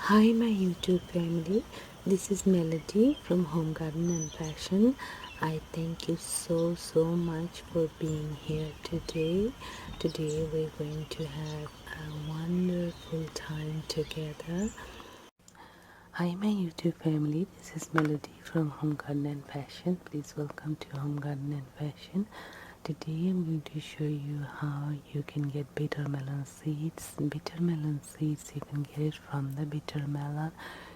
Hi, my YouTube family. This is Melody from Home Garden and Fashion. I thank you so much for being here today. Today, we're going to have a wonderful time together. Hi, my YouTube family. This is Melody from Home Garden and Fashion. Please welcome to Home Garden and Fashion. Today I'm going to show you how you can get bitter melon seeds. Bitter melon seeds, you can get it from the bitter melon.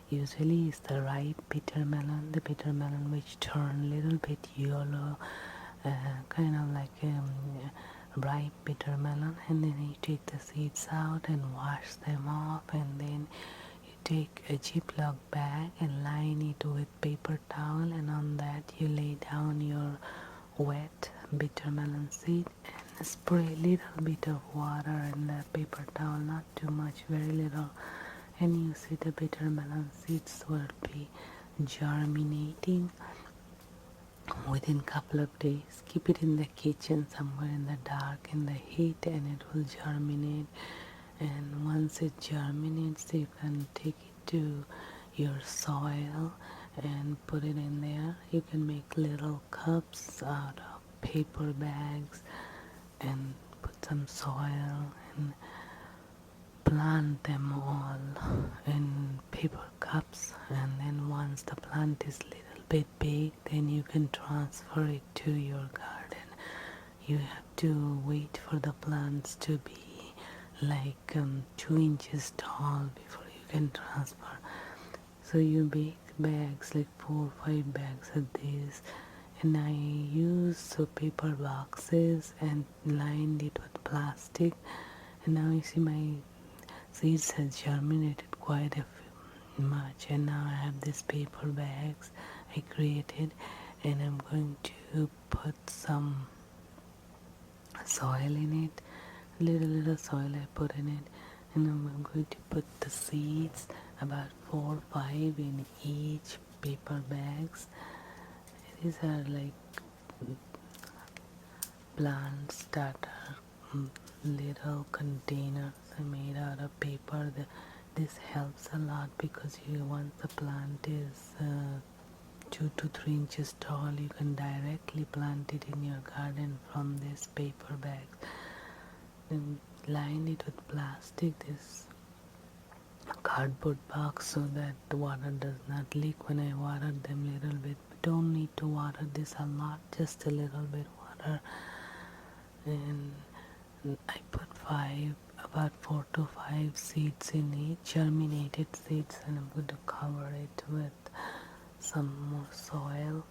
Usually it's the ripe bitter melon, the bitter melon which turn a little bit yellow, kind of like ripe bitter melon, and then you take the seeds out and wash them off, and then you take a Ziploc bag and line it with paper towel, and on that you lay down your wet bitter melon seed and spray a little bit of water in the paper towel, not too much, very little, and you see the bitter melon seeds will be germinating within couple of days. Keep it in the kitchen somewhere in the dark in the heat and it will germinate, and once it germinates you can take it to your soil and put it in there. You can make little cups out of paper bags and put some soil and plant them all in paper cups, and then once the plant is little bit big then you can transfer it to your garden. You have to wait for the plants to be like 2 inches tall before you can transfer. So you make bags like 4 or 5 bags of these, and I use paper boxes and lined it with plastic, and now you see my seeds has germinated quite a much, and now I have these paper bags I created, and I'm going to put some soil in it, little soil I put in it, and I'm going to put the seeds, about 4 or 5 in each paper bags. These are like plants that are little containers made out of paper. This helps a lot because once the plant is 2 to 3 inches tall, you can directly plant it in your garden from this paper bag. Then line it with plastic, this cardboard box, so that the water does not leak when I water them little bit. We don't need to water this a lot, just a little bit water. And I put about 4 to 5 seeds in each, germinated seeds, and I'm going to cover it with some more soil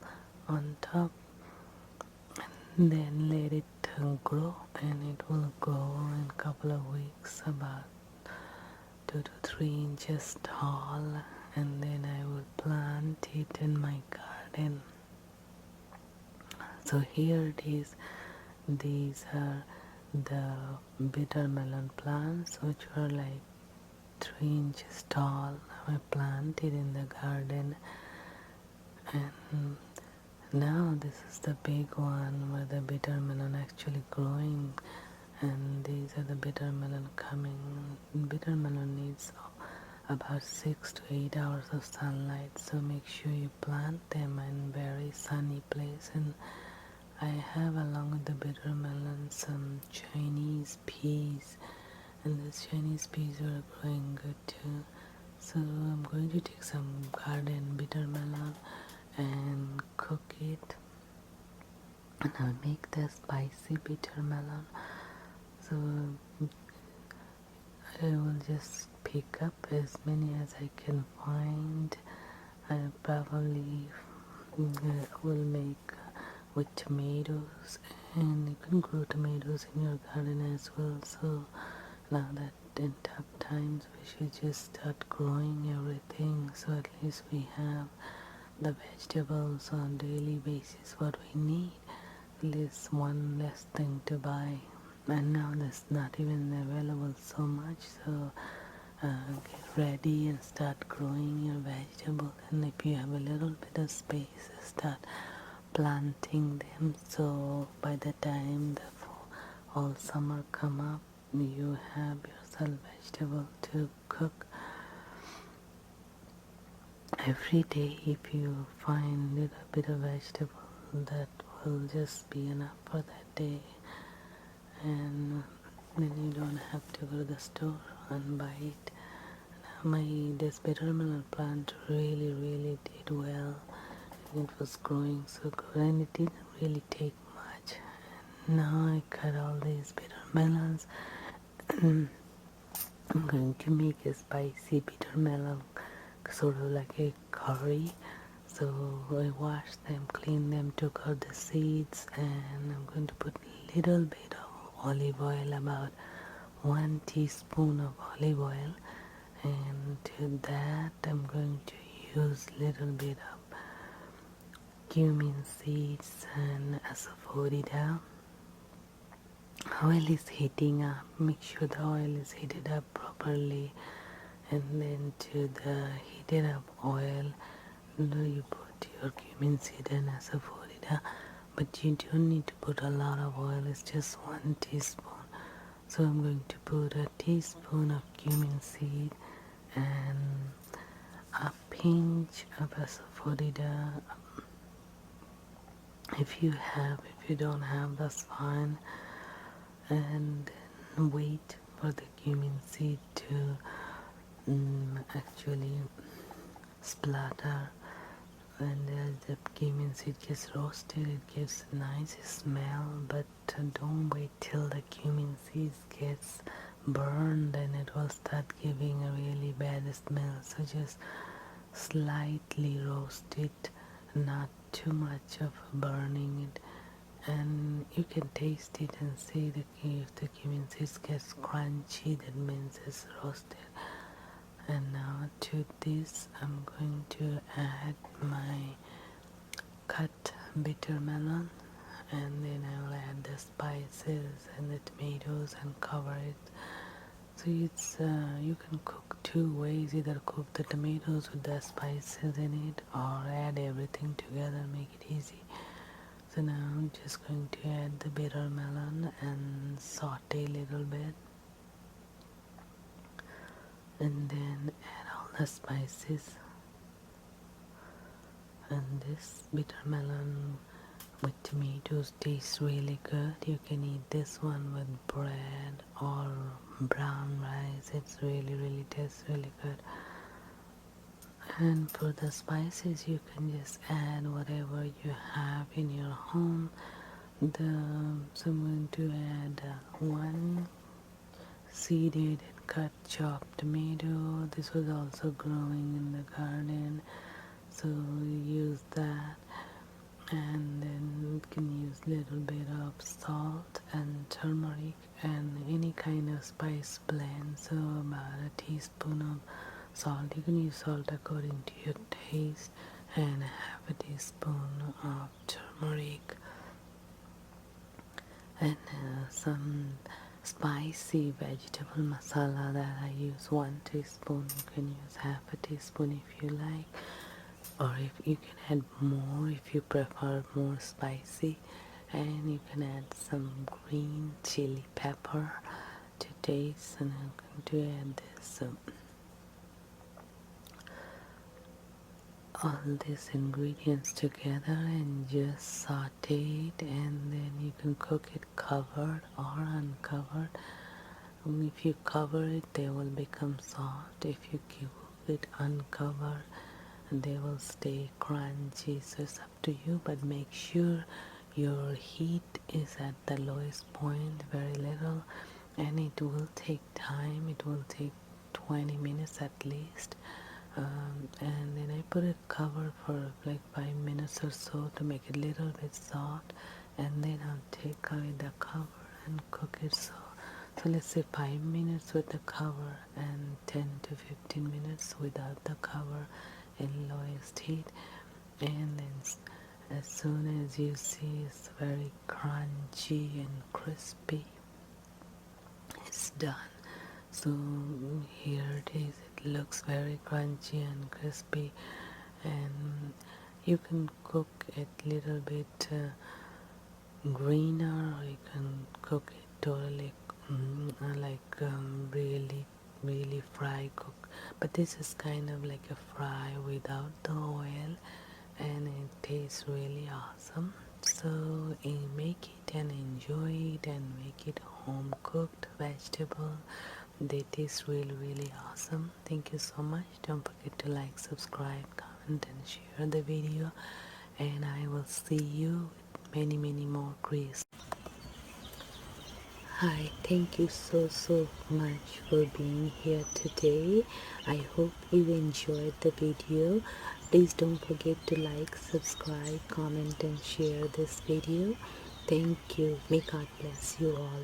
on top, and then let it grow, and it will grow in a couple of weeks, about 2 to 3 inches tall, and then I will plant it in my garden. So here it is. These are the bitter melon plants, which were like 3 inches tall. I planted in the garden, and now this is the big one where the bitter melon actually growing, and these are the bitter melon coming. Bitter melon needs about 6 to 8 hours of sunlight, so make sure you plant them in very sunny place. And I have, along with the bitter melon, some Chinese peas, and these Chinese peas are growing good too. So I'm going to take some garden bitter melon and cook it, and I'll make the spicy bitter melon. So I will just pick up as many as I can find. I probably will make with tomatoes, and you can grow tomatoes in your garden as well. So now that in tough times we should just start growing everything, so at least we have the vegetables on daily basis what we need, at least one less thing to buy. And now that's not even available so much, so get ready and start growing your vegetable. And if you have a little bit of space, start planting them, so by the time the all summer come up, you have yourself vegetable to cook. every day. If you find a little bit of vegetable, that will just be enough for that day, and then you don't have to go to the store and buy it. This bitter melon plant really did well. It was growing so good, and it didn't really take much. And now I cut all these bitter melons. I'm going to make a spicy bitter melon, sort of like a curry. So I washed them, cleaned them, took out the seeds, and I'm going to put a little bit of olive oil, about 1 teaspoon of olive oil, and to that I'm going to use a little bit of cumin seeds and asafetida. Oil is heating up. Make sure the oil is heated up properly, and then to the heated up oil, you put your cumin seed and asafetida, but you don't need to put a lot of oil. It's just 1 teaspoon. So I'm going to put a teaspoon of cumin seed and a pinch of asafetida. If you don't have, that's fine. And then wait for the cumin seed to actually splatter, and as the cumin seed gets roasted, it gives a nice smell. But don't wait till the cumin seed gets burned, and it will start giving a really bad smell. So just slightly roast it, not too much of burning it, and you can taste it and see if the cumin seeds gets crunchy, that means it's roasted. And now to this I'm going to add my cut bitter melon, and then I'll add the spices and the tomatoes and cover it. So it's you can cook two ways: either cook the tomatoes with the spices in it, or add everything together, make it easy. So now I'm just going to add the bitter melon and saute a little bit, and then add all the spices. And this bitter melon with tomatoes tastes really good. You can eat this one with bread or brown rice. It's really tastes really good. And for the spices, you can just add whatever you have in your home. So I'm going to add one seeded and cut chopped tomato. This was also growing in the garden, so use that. And then you can use a little bit of salt and turmeric and any kind of spice blend. So about a teaspoon of salt. You can use salt according to your taste, and half a teaspoon of turmeric, and some spicy vegetable masala that I use 1 teaspoon. You can use half a teaspoon if you like, or if you can add more if you prefer more spicy. And you can add some green chili pepper to taste, and I'm going to add this all these ingredients together and just saute it, and then you can cook it covered or uncovered. If you cover it, they will become soft. If you cook it uncovered, they will stay crunchy. So it's up to you, but make sure your heat is at the lowest point, very little, and it will take time. It will take 20 minutes at least. And then I put it cover for like 5 minutes or so to make it a little bit soft, and then I'll take away the cover and cook it. So let's say 5 minutes with the cover and 10 to 15 minutes without the cover in lowest heat. And then as soon as you see it's very crunchy and crispy, it's done. So here it is. It looks very crunchy and crispy, and you can cook it little bit greener, or you can cook it totally really really fry cook, but this is kind of like a fry without the oil, and it tastes really awesome. So make it and enjoy it, and make it home cooked vegetable. They taste really awesome. Thank you so much. Don't forget to like, subscribe, comment and share the video, and I will see you with many more creations. Hi, thank you so much for being here today. I hope you enjoyed the video. Please don't forget to like, subscribe, comment and share this video. Thank you. May God bless you all.